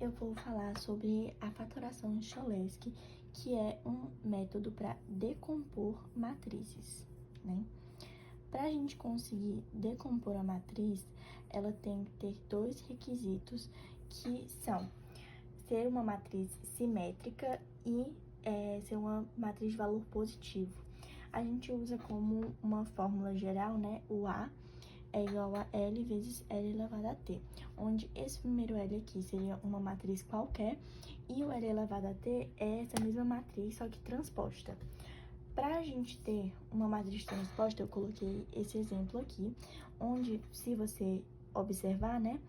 eu vou falar sobre a fatoração de Cholesky, que é um método para decompor matrizes, né? Para a gente conseguir decompor a matriz, ela tem que ter dois requisitos, que são ser uma matriz simétrica e ser uma matriz de valor positivo. A gente usa como uma fórmula geral, né, o A é igual a L vezes L elevado a T, onde esse primeiro L aqui seria uma matriz qualquer e o L elevado a T é essa mesma matriz, só que transposta. Para a gente ter uma matriz transposta, eu coloquei esse exemplo aqui, onde, se você observar, né,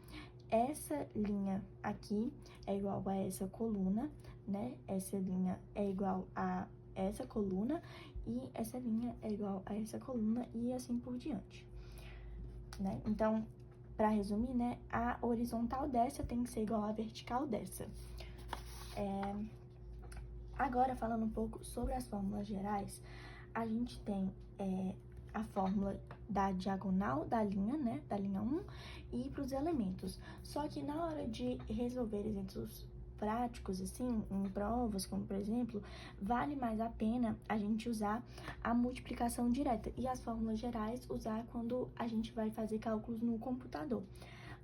essa linha aqui é igual a essa coluna, né, essa linha é igual a essa coluna, e essa linha é igual a essa coluna, e assim por diante, né? Então, para resumir, né, a horizontal dessa tem que ser igual à vertical dessa. Agora, falando um pouco sobre as fórmulas gerais, a gente tem a fórmula da diagonal da linha, né, da linha 1, e para os elementos. Só que na hora de resolver exemplos práticos, assim, em provas, como por exemplo, vale mais a pena a gente usar a multiplicação direta e as fórmulas gerais usar quando a gente vai fazer cálculos no computador.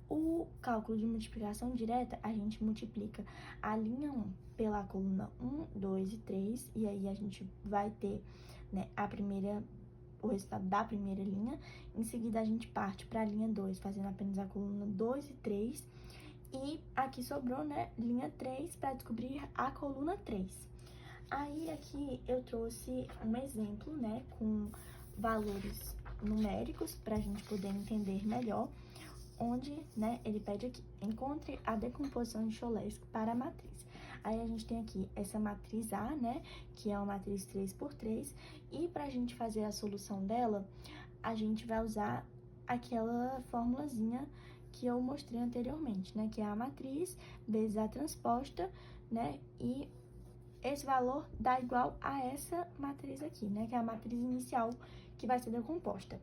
O cálculo de multiplicação direta, a gente multiplica a linha 1 pela coluna 1, 2 e 3, e aí a gente vai ter, né, o resultado da primeira linha. Em seguida, a gente parte para a linha 2, fazendo apenas a coluna 2 e 3. E aqui sobrou, né, linha 3 para descobrir a coluna 3. Aí, aqui eu trouxe um exemplo, né, com valores numéricos para a gente poder entender melhor, onde, né, ele pede aqui, encontre a decomposição de Cholesky para a matriz. Aí a gente tem aqui essa matriz A, né, que é uma matriz 3×3, e para a gente fazer a solução dela, a gente vai usar aquela formulazinha que eu mostrei anteriormente, né, que é a matriz vezes a transposta, né, e esse valor dá igual a essa matriz aqui, né, que é a matriz inicial que vai ser decomposta.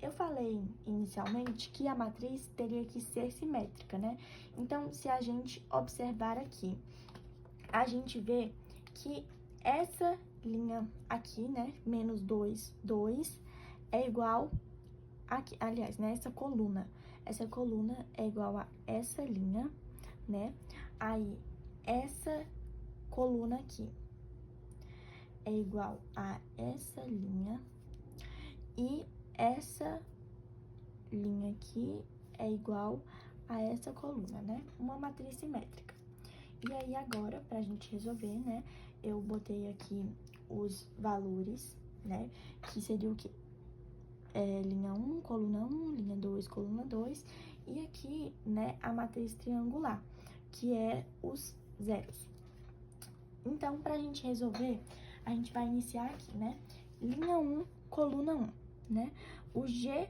Eu falei inicialmente que a matriz teria que ser simétrica, né? Então, se a gente observar aqui, a gente vê que essa linha aqui, né, menos 2, 2, é igual aqui, aliás, né, essa coluna é igual a essa linha, né? Aí, essa coluna aqui é igual a essa linha, e essa linha aqui é igual a essa coluna, né? Uma matriz simétrica. E aí, agora, pra gente resolver, né, eu botei aqui os valores, né, que seria o quê? Linha 1, coluna 1, linha 2, coluna 2, e aqui, né, a matriz triangular, que é os zeros. Então, pra gente resolver, a gente vai iniciar aqui, né, linha 1, coluna 1, né? O G,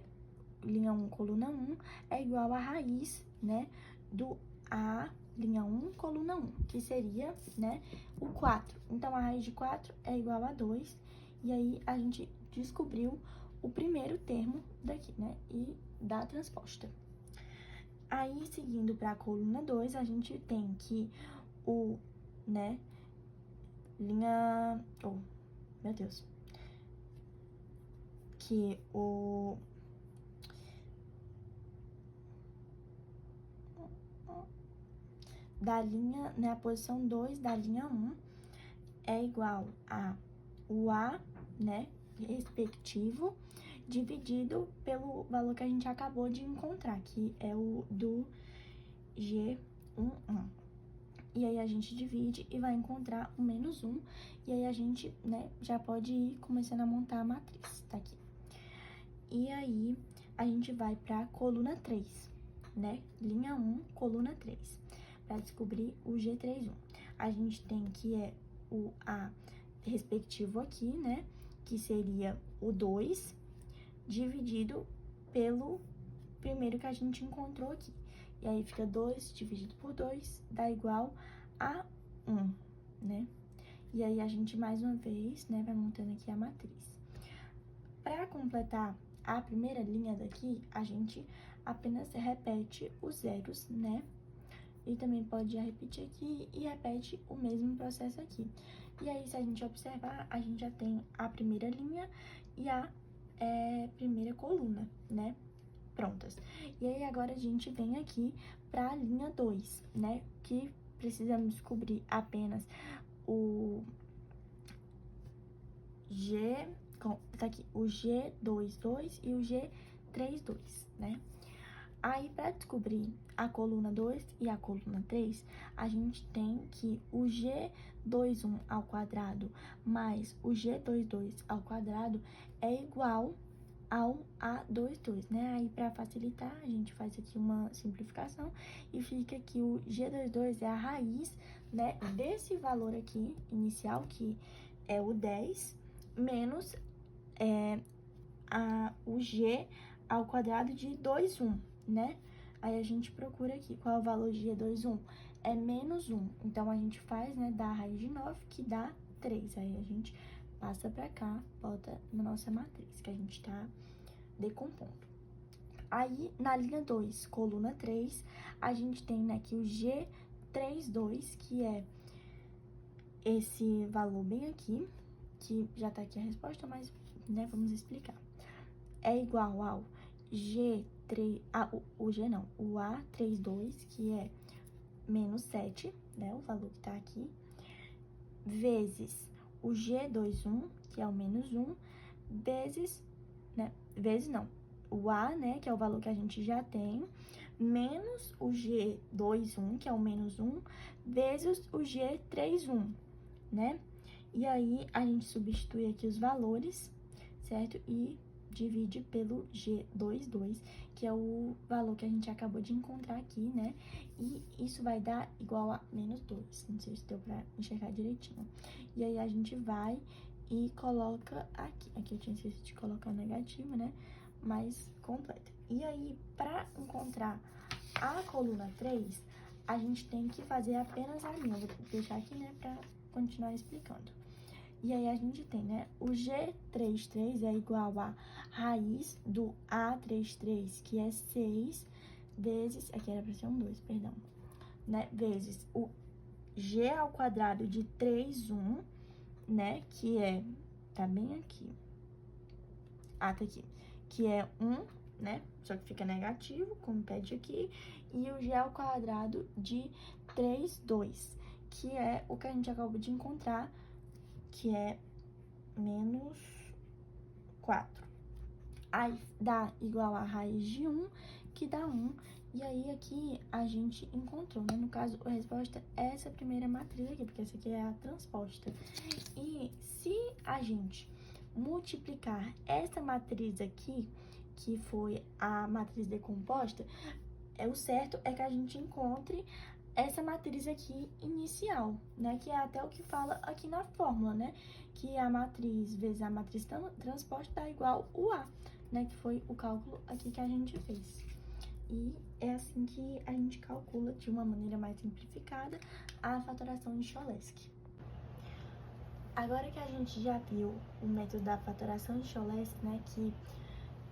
linha 1, coluna 1, é igual a raiz, né, do A, linha 1, coluna 1, que seria, né, o 4. Então, a raiz de 4 é igual a 2, e aí a gente descobriu o primeiro termo daqui, né, e da transposta. Aí, seguindo para a coluna 2, a gente tem que o, né, linha... Oh, meu Deus. Que o... da linha, né, a posição 2 da linha 1 é igual a o A, né, respectivo, dividido pelo valor que a gente acabou de encontrar, que é o do G11. E aí a gente divide e vai encontrar o menos 1, e aí a gente, né, já pode ir começando a montar a matriz, tá aqui. E aí a gente vai para a coluna 3, né, linha 1, coluna 3, para descobrir o G31. A gente tem que o A respectivo aqui, né, que seria o 2, dividido pelo primeiro que a gente encontrou aqui. E aí fica 2 dividido por 2, dá igual a 1, né? E aí a gente, mais uma vez, né, vai montando aqui a matriz. Para completar a primeira linha daqui, a gente apenas repete os zeros, né? e também pode já repetir aqui e repete o mesmo processo aqui. E aí, se a gente observar, a gente já tem a primeira linha e a primeira coluna, né, prontas. E aí, agora a gente vem aqui para a linha 2, né, que precisamos descobrir apenas o tá aqui, o G22 e o G32, né? Aí, para descobrir a coluna 2 e a coluna 3, a gente tem que o G21 ao quadrado mais o G22 ao quadrado é igual ao A22, né? Aí, para facilitar, a gente faz aqui uma simplificação e fica que o G22 é a raiz, né, desse valor aqui inicial, que é o 10, menos o G ao quadrado de 21, né? Aí a gente procura aqui qual é o valor de G21, é menos 1. Então, a gente faz, né, da raiz de 9, que dá 3. Aí a gente passa pra cá, bota na nossa matriz, que a gente tá decompondo. Aí, na linha 2, coluna 3, a gente tem, né, aqui o G32, que é esse valor bem aqui, que já tá aqui a resposta, mas, né, vamos explicar. É igual ao o A32, que é menos 7, né, o valor que tá aqui, vezes o G21, que é o menos 1, o A, né, que é o valor que a gente já tem, menos o G21, que é o menos 1, vezes o G31, né? E aí, a gente substitui aqui os valores, certo? E divide pelo G22, que é o valor que a gente acabou de encontrar aqui, né? E isso vai dar igual a menos 2. Não sei se deu pra enxergar direitinho. E aí, a gente vai e coloca aqui. Aqui eu tinha esquecido de colocar o negativo, né? Mas completa. E aí, pra encontrar a coluna 3, a gente tem que fazer apenas a linha. Vou deixar aqui, né, pra continuar explicando. E aí, a gente tem, né, o G33 é igual a raiz do A33, que é 6, vezes, aqui era pra ser um 2, perdão, né, vezes o G ao quadrado de 31, né, que é, tá bem aqui, tá aqui, que é 1, né, só que fica negativo, como pede aqui, e o G ao quadrado de 32, que é o que a gente acabou de encontrar, que é menos 4. Aí, dá igual a raiz de 1, que dá 1. E aí, aqui, a gente encontrou, né? No caso, a resposta é essa primeira matriz aqui, porque essa aqui é a transposta. E se a gente multiplicar essa matriz aqui, que foi a matriz decomposta, o certo é que a gente encontre essa matriz aqui inicial, né, que é até o que fala aqui na fórmula, né, que a matriz vezes a matriz transposta dá igual o A, né, que foi o cálculo aqui que a gente fez. E é assim que a gente calcula, de uma maneira mais simplificada, a fatoração de Cholesky. Agora que a gente já viu o método da fatoração de Cholesky, né, que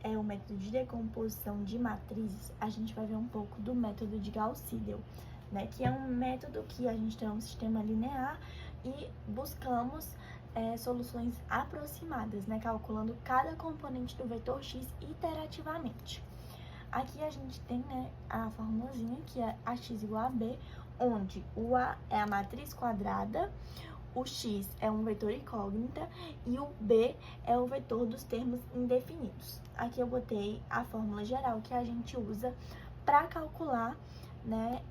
é o método de decomposição de matrizes, a gente vai ver um pouco do método de Gauss-Seidel, né, que é um método que a gente tem um sistema linear e buscamos soluções aproximadas, né, calculando cada componente do vetor x iterativamente. Aqui a gente tem, né, a formulazinha, que é ax igual a b, onde o A é a matriz quadrada, o x é um vetor incógnita e o b é o vetor dos termos indefinidos. Aqui eu botei a fórmula geral que a gente usa para calcular, né,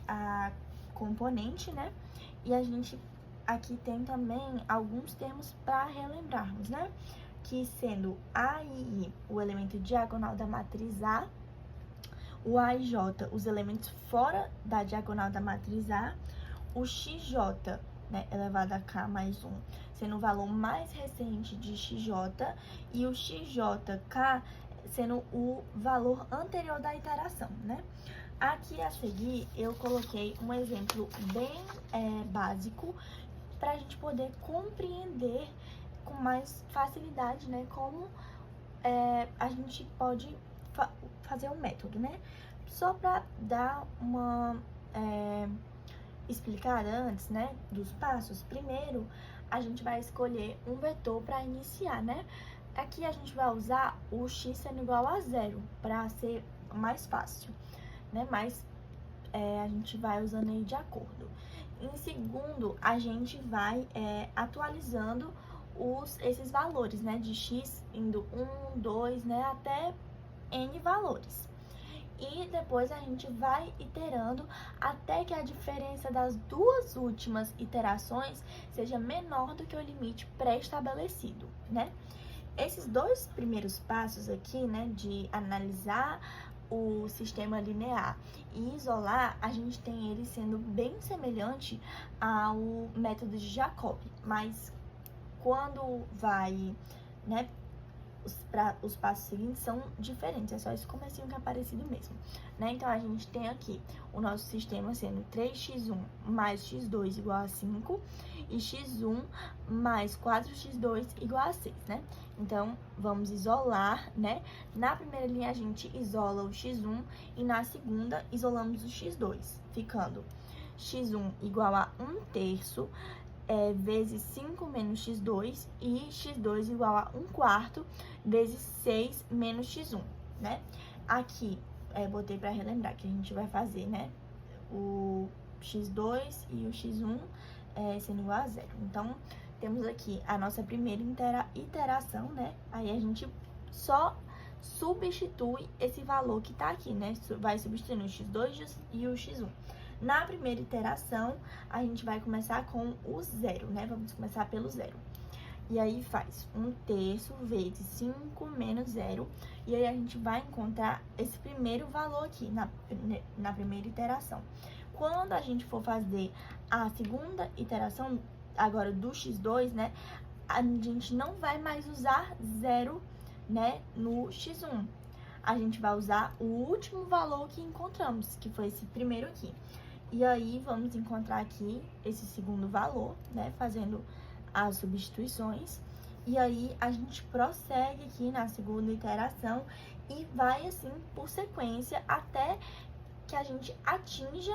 a componente, né? E a gente aqui tem também alguns termos para relembrarmos, né? Que sendo A e I o elemento diagonal da matriz A, o A e J os elementos fora da diagonal da matriz A, o XJ, né, elevado a K mais 1, sendo o valor mais recente de XJ, e o XJK sendo o valor anterior da iteração, né? Aqui a seguir, eu coloquei um exemplo bem básico para a gente poder compreender com mais facilidade, né, como a gente pode fazer um método, né? Só para dar uma explicada antes, né, dos passos, primeiro a gente vai escolher um vetor para iniciar, né? Aqui a gente vai usar o x sendo igual a 0, para ser mais fácil, né? Mas a gente vai usando aí de acordo. Em segundo, a gente vai atualizando esses valores, né? De x indo 1, 2, né? Até n valores. E depois a gente vai iterando até que a diferença das duas últimas iterações seja menor do que o limite pré-estabelecido, né? Esses dois primeiros passos aqui, né, de analisar o sistema linear e isolar, a gente tem ele sendo bem semelhante ao método de Jacob, mas quando vai, né, os passos seguintes são diferentes, é só esse comecinho que é parecido mesmo, né? Então, a gente tem aqui o nosso sistema sendo 3x1 mais x2 igual a 5 e x1 mais 4x2 igual a 6, né? Então, vamos isolar, né? Na primeira linha, a gente isola o x1 e na segunda, isolamos o x2, ficando x1 igual a 1/3 vezes 5 menos x2 e x2 igual a 1/4 vezes 6 menos x1, né? Aqui, botei para relembrar que a gente vai fazer, né? O x2 e o x1 sendo igual a 0. Então, temos aqui a nossa primeira iteração, né? Aí a gente só substitui esse valor que tá aqui, né? Vai substituindo o x2 e o x1. Na primeira iteração, a gente vai começar com o 0, né? Vamos começar pelo 0. E aí faz 1/3 vezes 5 menos 0. E aí a gente vai encontrar esse primeiro valor aqui na primeira iteração. Quando a gente for fazer a segunda iteração, agora do x2, né? A gente não vai mais usar 0, né? No x1. A gente vai usar o último valor que encontramos, que foi esse primeiro aqui. E aí, vamos encontrar aqui esse segundo valor, né? Fazendo as substituições. E aí, a gente prossegue aqui na segunda iteração e vai, assim, por sequência, até que a gente atinja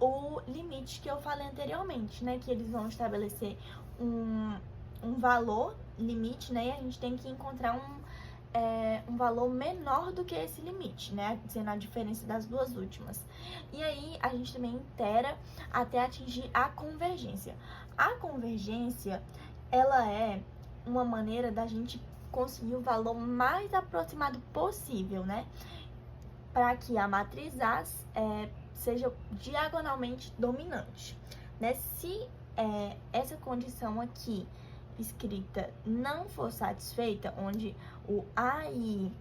o limite que eu falei anteriormente, né? Que eles vão estabelecer um valor limite, né? E a gente tem que encontrar um valor menor do que esse limite, né? Sendo a diferença das duas últimas. E aí, a gente também itera até atingir a convergência. A convergência, ela é uma maneira da gente conseguir o valor mais aproximado possível, né? Para que a matriz A seja diagonalmente dominante, né? Se essa condição aqui escrita não for satisfeita, onde o AI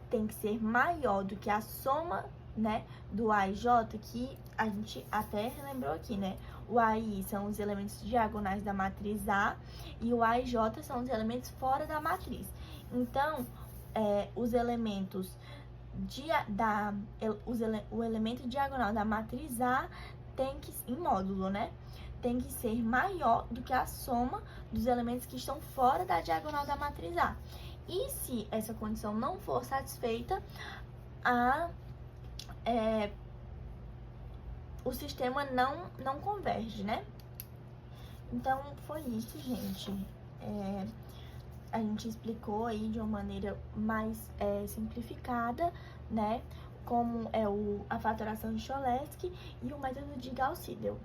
tem que ser maior do que a soma, né, do A e J, que a gente até lembrou aqui, né? O A e I são os elementos diagonais da matriz A e o A e J são os elementos fora da matriz. Então, os elementos o elemento diagonal da matriz A tem que, em módulo, né? Tem que ser maior do que a soma dos elementos que estão fora da diagonal da matriz A. E se essa condição não for satisfeita, o sistema não converge, né? Então, foi isso, gente. A gente explicou aí de uma maneira mais simplificada, né? Como é a fatoração de Cholesky e o método de Gauss-Seidel.